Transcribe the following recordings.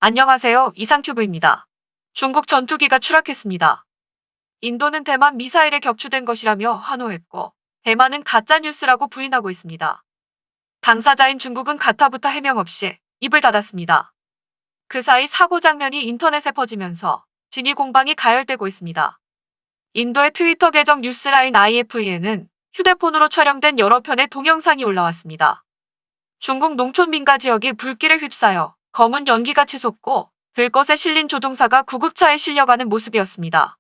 안녕하세요. 이상큐브입니다. 중국 전투기가 추락했습니다. 인도는 대만 미사일에 격추된 것이라며 환호했고, 대만은 가짜뉴스라고 부인하고 있습니다. 당사자인 중국은 가타부타 해명 없이 입을 닫았습니다. 그 사이 사고 장면이 인터넷에 퍼지면서 진위 공방이 가열되고 있습니다. 인도의 트위터 계정 뉴스라인 IFE에는 휴대폰으로 촬영된 여러 편의 동영상이 올라왔습니다. 중국 농촌 민가 지역이 불길에 휩싸여 검은 연기가 치솟고 들것에 실린 조종사가 구급차에 실려가는 모습이었습니다.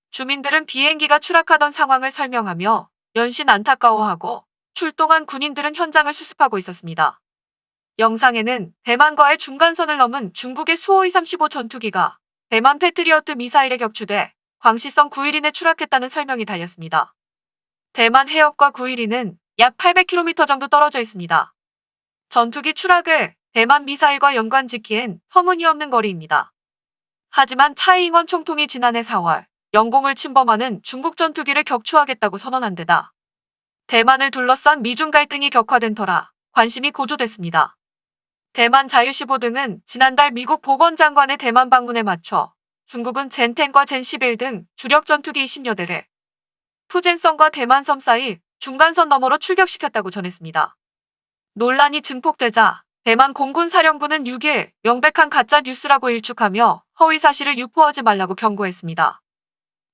주민들은 비행기가 추락하던 상황을 설명하며 연신 안타까워하고 출동한 군인들은 현장을 수습하고 있었습니다. 영상에는 대만과의 중간선을 넘은 중국의 수호이-35 전투기가 대만 패트리어트 미사일에 격추돼 광시성 912에 추락했다는 설명이 달렸습니다. 대만 해역과 912는 약 800km 정도 떨어져 있습니다. 전투기 추락을 대만 미사일과 연관짓기엔 터무니없는 거리입니다. 하지만 차이잉원 총통이 지난해 4월 영공을 침범하는 중국 전투기를 격추하겠다고 선언한 데다 대만을 둘러싼 미중 갈등이 격화된 터라 관심이 고조됐습니다. 대만 자유시보 등은 지난달 미국 보건장관의 대만 방문에 맞춰 중국은 젠10과 젠11 등 주력 전투기 20여 대를 푸젠성과 대만섬 사이 중간선 너머로 출격시켰다고 전했습니다. 논란이 증폭되자 대만 공군사령부는 6일 명백한 가짜 뉴스라고 일축하며 허위 사실을 유포하지 말라고 경고했습니다.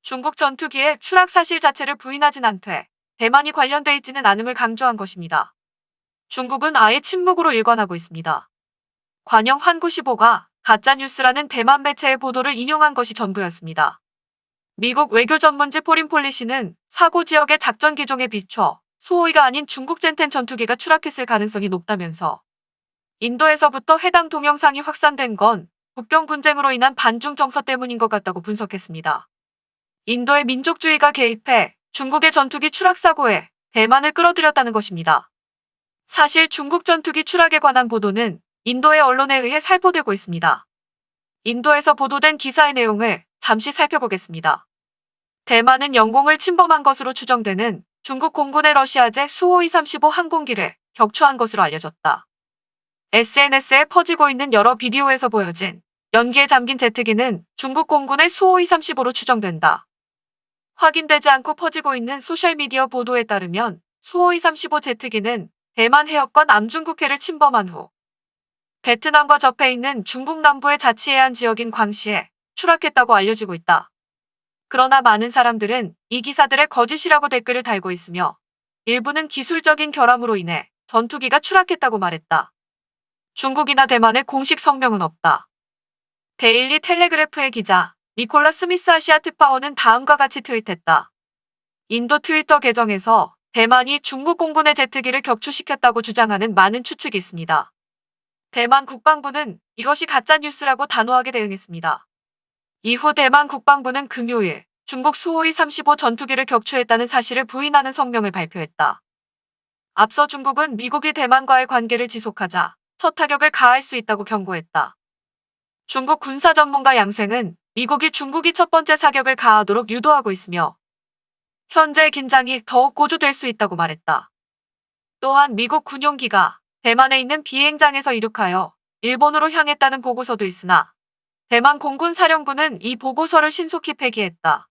중국 전투기의 추락 사실 자체를 부인하진 않되 대만이 관련돼 있지는 않음을 강조한 것입니다. 중국은 아예 침묵으로 일관하고 있습니다. 관영 환구시보가 가짜 뉴스라는 대만 매체의 보도를 인용한 것이 전부였습니다. 미국 외교 전문지 포린폴리시는 사고 지역의 작전 기종에 비춰 수호이가 아닌 중국 젠10 전투기가 추락했을 가능성이 높다면서 인도에서부터 해당 동영상이 확산된 건 국경 분쟁으로 인한 반중 정서 때문인 것 같다고 분석했습니다. 인도의 민족주의가 개입해 중국의 전투기 추락 사고에 대만을 끌어들였다는 것입니다. 사실 중국 전투기 추락에 관한 보도는 인도의 언론에 의해 살포되고 있습니다. 인도에서 보도된 기사의 내용을 잠시 살펴보겠습니다. 대만은 영공을 침범한 것으로 추정되는 중국 공군의 러시아제 수호이-35 항공기를 격추한 것으로 알려졌다. SNS에 퍼지고 있는 여러 비디오에서 보여진 연기에 잠긴 제트기는 중국 공군의 수호이-35로 추정된다. 확인되지 않고 퍼지고 있는 소셜미디어 보도에 따르면 수호이-35 제트기는 대만 해역과 남중국해를 침범한 후 베트남과 접해 있는 중국 남부의 자치해안 지역인 광시에 추락했다고 알려지고 있다. 그러나 많은 사람들은 이 기사들의 거짓이라고 댓글을 달고 있으며 일부는 기술적인 결함으로 인해 전투기가 추락했다고 말했다. 중국이나 대만의 공식 성명은 없다. 데일리 텔레그래프의 기자 니콜라 스미스 아시아 특파원은 다음과 같이 트윗했다. 인도 트위터 계정에서 대만이 중국 공군의 제트기를 격추시켰다고 주장하는 많은 추측이 있습니다. 대만 국방부는 이것이 가짜뉴스라고 단호하게 대응했습니다. 이후 대만 국방부는 금요일 중국 수호이-35 전투기를 격추했다는 사실을 부인하는 성명을 발표했다. 앞서 중국은 미국이 대만과의 관계를 지속하자 첫 타격을 가할 수 있다고 경고했다. 중국 군사 전문가 양생은 미국이 중국이 첫 번째 사격을 가하도록 유도하고 있으며 현재 긴장이 더욱 고조될 수 있다고 말했다. 또한 미국 군용기가 대만에 있는 비행장에서 이륙하여 일본으로 향했다는 보고서도 있으나 대만 공군 사령부는 이 보고서를 신속히 폐기했다.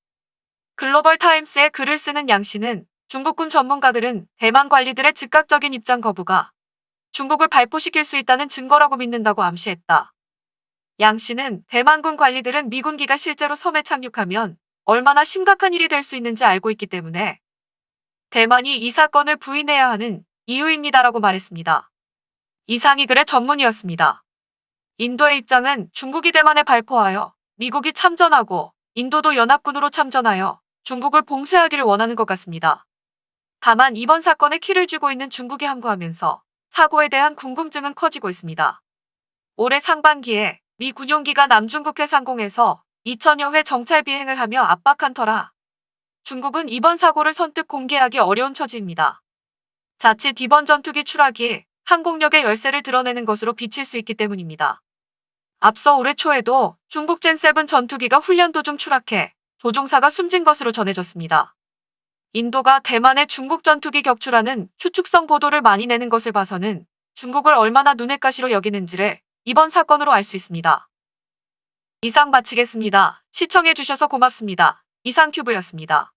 글로벌 타임스에 글을 쓰는 양 씨는 중국군 전문가들은 대만 관리들의 즉각적인 입장 거부가 중국을 발포시킬 수 있다는 증거라고 믿는다고 암시했다. 양 씨는 대만군 관리들은 미군기가 실제로 섬에 착륙하면 얼마나 심각한 일이 될 수 있는지 알고 있기 때문에 대만이 이 사건을 부인해야 하는 이유입니다라고 말했습니다. 이상이 글의 전문이었습니다. 인도의 입장은 중국이 대만에 발포하여 미국이 참전하고 인도도 연합군으로 참전하여 중국을 봉쇄하기를 원하는 것 같습니다. 다만 이번 사건에 키를 쥐고 있는 중국이 함구하면서 사고에 대한 궁금증은 커지고 있습니다. 올해 상반기에 미 군용기가 남중국해 상공에서 2000여 회 정찰 비행을 하며 압박한 터라 중국은 이번 사고를 선뜻 공개하기 어려운 처지입니다. 자칫 이번 전투기 추락이 항공력의 열세를 드러내는 것으로 비칠 수 있기 때문입니다. 앞서 올해 초에도 중국 젠7 전투기가 훈련 도중 추락해 조종사가 숨진 것으로 전해졌습니다. 인도가 대만의 중국 전투기 격추라는 추측성 보도를 많이 내는 것을 봐서는 중국을 얼마나 눈엣가시로 여기는지를 이번 사건으로 알 수 있습니다. 이상 마치겠습니다. 시청해주셔서 고맙습니다. 이상큐브였습니다.